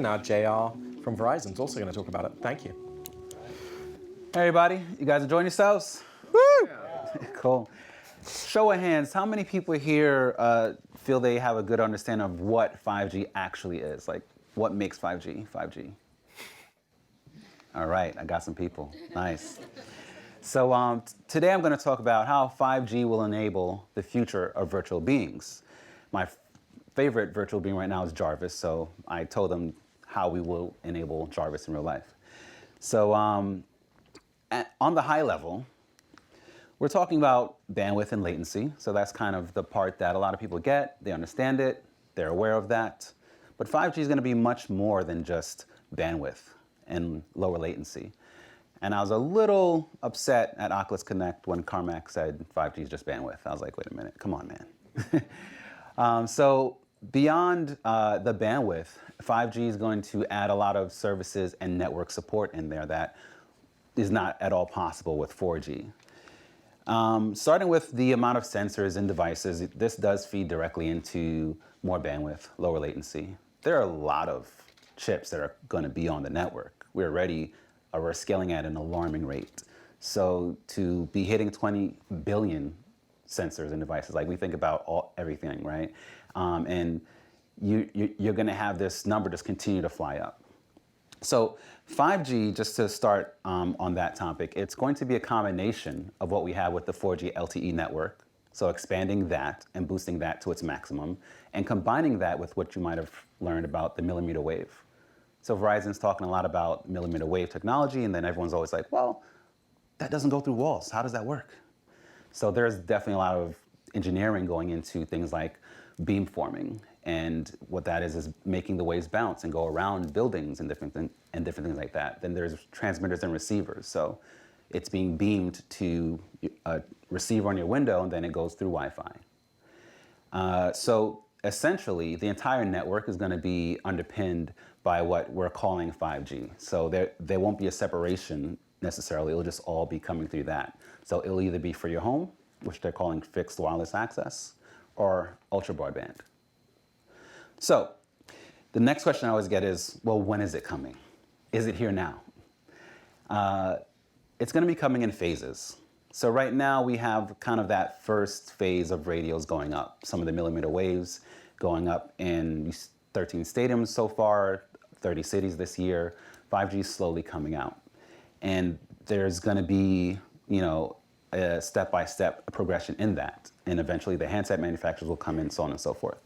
and JR from Verizon is also going to talk about it. Thank you. Hey everybody, you guys enjoying yourselves? Woo! Cool. Show of hands, how many people here feel they have a good understanding of what 5G actually is? Like, what makes 5G 5G? All right, I got some people. Nice. So today I'm going to talk about how 5G will enable the future of virtual beings. My favorite virtual being right now is Jarvis, so I told them how we will enable Jarvis in real life. So on the high level, we're talking about bandwidth and latency. So that's kind of the part that a lot of people get. They understand it. They're aware of that. But 5G is going to be much more than just bandwidth and lower latency. And I was a little upset at Oculus Connect when Carmack said 5G is just bandwidth. I was like, wait a minute, come on, man. So beyond the bandwidth, 5G is going to add a lot of services and network support in there that is not at all possible with 4G. Starting with the amount of sensors and devices, this does feed directly into more bandwidth, lower latency. There are a lot of chips that are going to be on the network. We're scaling at an alarming rate. So to be hitting 20 billion sensors and devices, like we think about everything, right? And you're going to have this number just continue to fly up. So 5G, just to start on that topic, it's going to be a combination of what we have with the 4G LTE network, so expanding that and boosting that to its maximum, and combining that with what you might have learned about the millimeter wave. So Verizon's talking a lot about millimeter wave technology, and then everyone's always like, well, that doesn't go through walls. How does that work? So there's definitely a lot of engineering going into things like beamforming. And what that is making the waves bounce and go around buildings and different things like that. Then there's transmitters and receivers. So it's being beamed to a receiver on your window, and then it goes through Wi-Fi. So essentially, the entire network is going to be underpinned by what we're calling 5G. So there won't be a separation necessarily. It'll just all be coming through that. So it'll either be for your home, which they're calling fixed wireless access, or ultra broadband. So the next question I always get is, well, when is it coming? Is it here now? It's going to be coming in phases. So right now we have kind of that first phase of radios going up, some of the millimeter waves going up in 13 stadiums so far, 30 cities this year. 5G is slowly coming out. And there's going to be, a step-by-step progression in that. And eventually the handset manufacturers will come in, so on and so forth.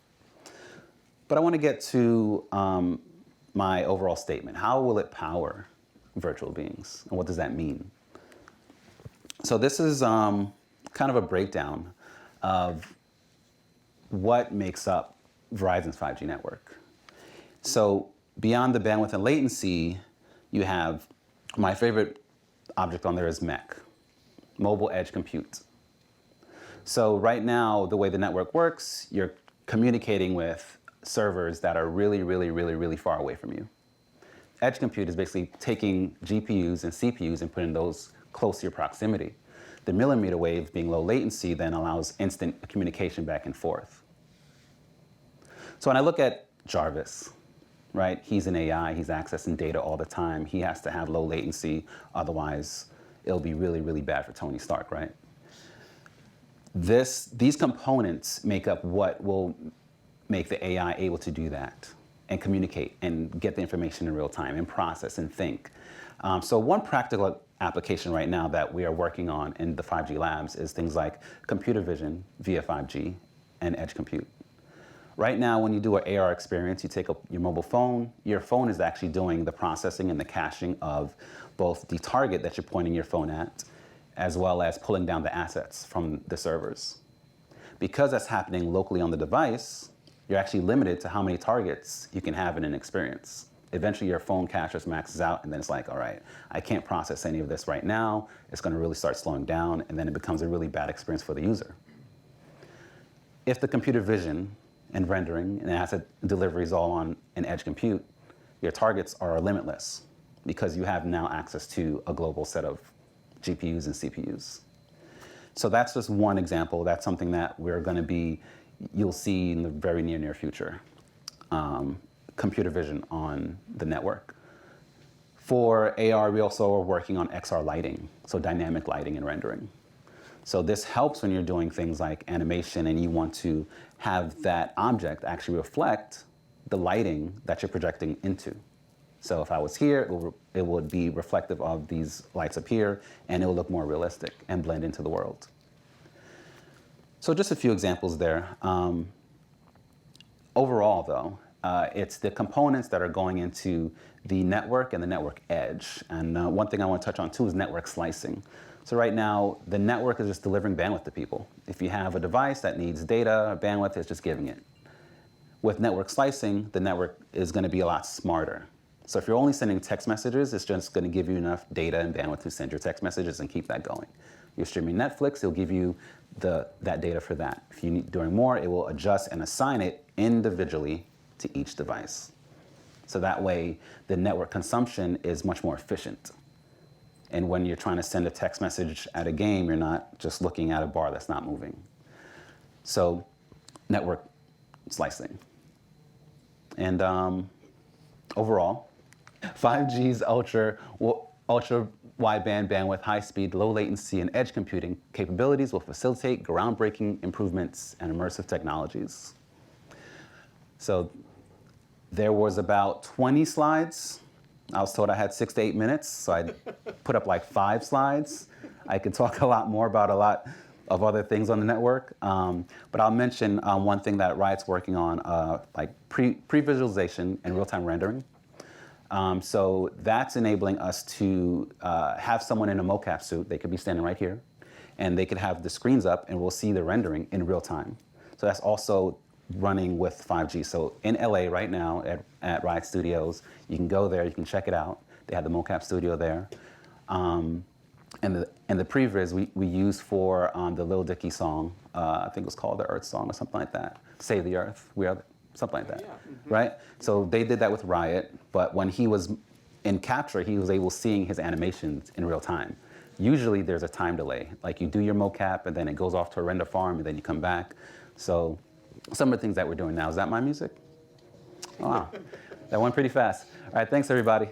But I want to get to my overall statement. How will it power virtual beings? And what does that mean? So this is kind of a breakdown of what makes up Verizon's 5G network. So beyond the bandwidth and latency, you have my favorite object on there is MEC, mobile edge compute. So right now, the way the network works, you're communicating with servers that are really, really, really, really far away from you. Edge compute is basically taking GPUs and CPUs and putting those close to your proximity. The millimeter wave, being low latency, then allows instant communication back and forth. So when I look at Jarvis, right, he's an AI, he's accessing data all the time. He has to have low latency, otherwise it'll be really, really bad for Tony Stark, right? These components make up what will make the AI able to do that and communicate and get the information in real time and process and think. So one practical application right now that we are working on in the 5G labs is things like computer vision via 5G and edge compute. Right now, when you do an AR experience, you take your mobile phone, your phone is actually doing the processing and the caching of both the target that you're pointing your phone at, as well as pulling down the assets from the servers. Because that's happening locally on the device, you're actually limited to how many targets you can have in an experience. Eventually your phone cache just maxes out, and then it's like, all right, I can't process any of this right now. It's going to really start slowing down, and then it becomes a really bad experience for the user. If the computer vision and rendering and asset delivery is all on an edge compute, your targets are limitless because you have now access to a global set of GPUs and CPUs. So that's just one example. That's something that you'll see in the very near future. computer vision on the network. For AR, we also are working on XR lighting, so dynamic lighting and rendering. So this helps when you're doing things like animation and you want to have that object actually reflect the lighting that you're projecting into. So if I was here, it would be reflective of these lights up here, and it will look more realistic and blend into the world. So just a few examples there. Overall, though, it's the components that are going into the network and the network edge. And one thing I want to touch on, too, is network slicing. So right now, the network is just delivering bandwidth to people. If you have a device that needs data or bandwidth, it's just giving it. With network slicing, the network is going to be a lot smarter. So if you're only sending text messages, it's just going to give you enough data and bandwidth to send your text messages and keep that going. You're streaming Netflix, it'll give you that data for that. If you need doing more, it will adjust and assign it individually to each device. So that way, the network consumption is much more efficient. And when you're trying to send a text message at a game, you're not just looking at a bar that's not moving. So network slicing. And overall, 5G's ultra wideband bandwidth, high speed, low latency, and edge computing capabilities will facilitate groundbreaking improvements and immersive technologies. So there was about 20 slides. I was told I had 6 to 8 minutes, so I put up like 5 slides. I could talk a lot more about a lot of other things on the network, but I'll mention one thing that Riot's working on, like pre-visualization and real-time rendering. So that's enabling us to have someone in a mocap suit. They could be standing right here, and they could have the screens up, and we'll see the rendering in real time. So that's also running with 5G. So in LA right now at Riot Studios, you can go there, you can check it out. They have the mocap studio there. And the previs we use for the Lil Dicky song, I think it was called the Earth Song or something like that. Save the Earth, we are, something like that, right? So they did that with Riot, but when he was in capture, he was able seeing his animations in real time. Usually there's a time delay, like you do your mocap and then it goes off to a render farm and then you come back. So some of the things that we're doing now. Is that my music? Oh, wow, that went pretty fast. All right, thanks everybody.